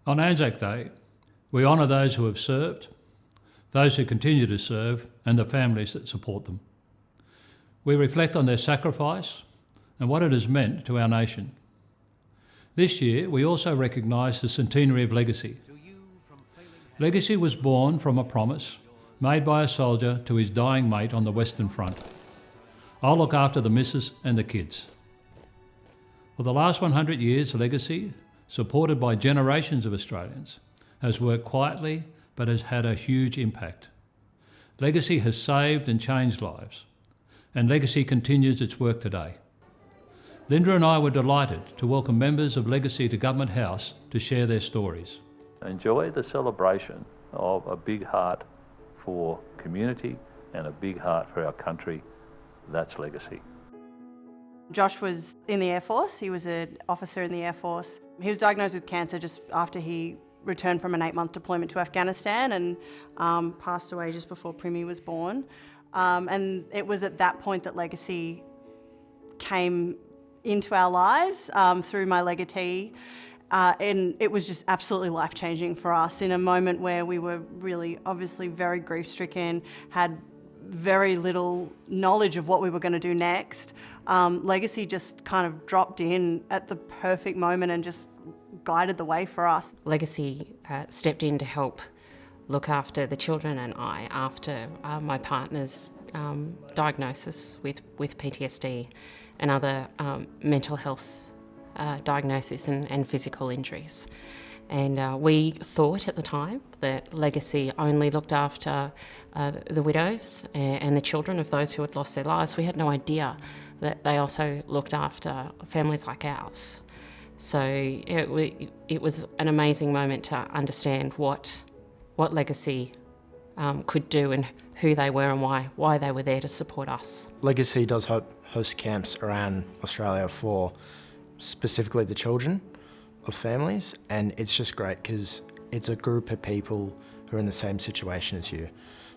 On Anzac Day, we honour those who have served, those who continue to serve, and the families that support them. We reflect on their sacrifice and what it has meant to our nation. This year, we also recognise the Centenary of Legacy. Legacy was born from a promise made by a soldier to his dying mate on the Western Front. I'll look after the missus and the kids. For the last 100 years, Legacy, supported by generations of Australians, has worked quietly but has had a huge impact. Legacy has saved and changed lives, and Legacy continues its work today. Linda and I were delighted to welcome members of Legacy to Government House to share their stories. Enjoy the celebration of a big heart for community and a big heart for our country. That's Legacy. Josh was in the Air Force. He was an officer in the Air Force. He was diagnosed with cancer just after he returned from an 8-month deployment to Afghanistan and passed away just before Primi was born. And it was at that point that Legacy came into our lives through my legatee. And it was just absolutely life-changing for us in a moment where we were really obviously very grief-stricken, had very little knowledge of what we were going to do next. Legacy just kind of dropped in at the perfect moment and just guided the way for us. Legacy stepped in to help look after the children and I after my partner's diagnosis with PTSD and other mental health diagnosis and physical injuries. And we thought at the time that Legacy only looked after the widows and the children of those who had lost their lives. We had no idea that they also looked after families like ours. So it was an amazing moment to understand what Legacy could do and who they were and why they were there to support us. Legacy does host camps around Australia for specifically the children of families, and it's just great because it's a group of people who are in the same situation as you.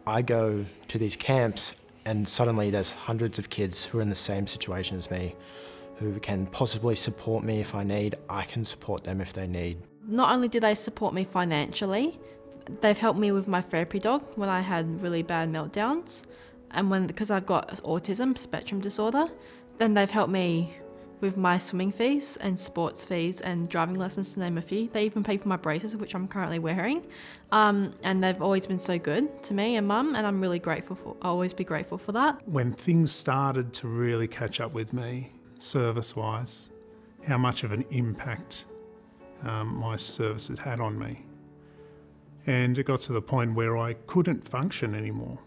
I go to these camps and suddenly there's hundreds of kids who are in the same situation as me, who can possibly support me if I need. I can support them if they need. Not only do they support me financially, they've helped me with my therapy dog when I had really bad meltdowns, and because I've got autism spectrum disorder, then they've helped me with my swimming fees and sports fees and driving lessons, to name a few. They even pay for my braces, which I'm currently wearing. And they've always been so good to me and Mum, and I'm really grateful I'll always be grateful for that. When things started to really catch up with me, service-wise, how much of an impact my service had had on me. And it got to the point where I couldn't function anymore.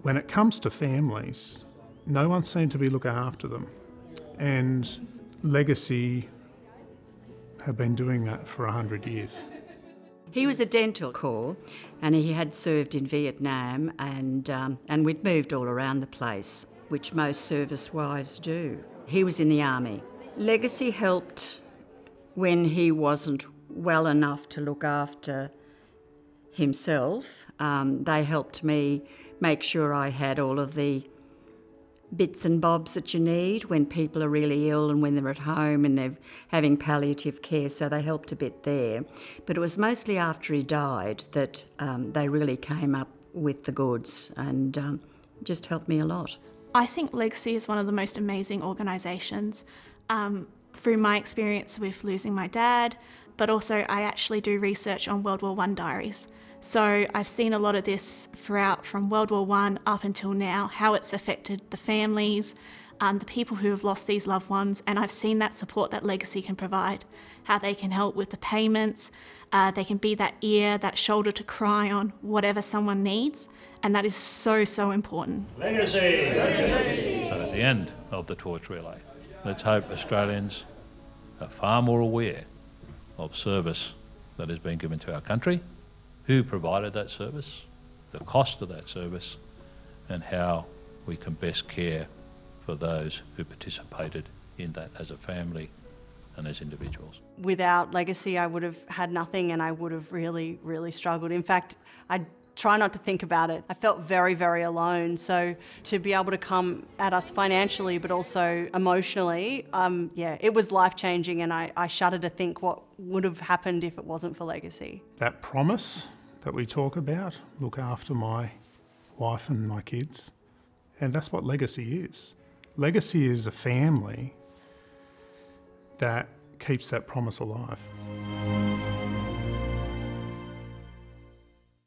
When it comes to families, no one seemed to be looking after them. And Legacy have been doing that for 100 years. He was a dental corps and he had served in Vietnam and we'd moved all around the place, which most service wives do. He was in the army. Legacy helped when he wasn't well enough to look after himself. They helped me make sure I had all of the bits and bobs that you need when people are really ill and when they're at home and they're having palliative care, so they helped a bit there. But it was mostly after he died that they really came up with the goods and just helped me a lot. I think Legacy is one of the most amazing organisations. Through my experience with losing my dad, but also I actually do research on World War I diaries. So I've seen a lot of this throughout from World War I up until now, how it's affected the families, the people who have lost these loved ones, and I've seen that support that Legacy can provide, how they can help with the payments, they can be that ear, that shoulder to cry on, whatever someone needs, and that is so, so important. Legacy! Legacy! So at the end of the torch relay, let's hope Australians are far more aware of service that has been given to our country, who provided that service, the cost of that service, and how we can best care for those who participated in that as a family and as individuals. Without Legacy, I would have had nothing and I would have really, really struggled. In fact, I try not to think about it. I felt very, very alone. So to be able to come at us financially, but also emotionally, it was life-changing, and I shudder to think what would have happened if it wasn't for Legacy. That promise that we talk about, look after my wife and my kids, and that's what Legacy is. Legacy is a family that keeps that promise alive.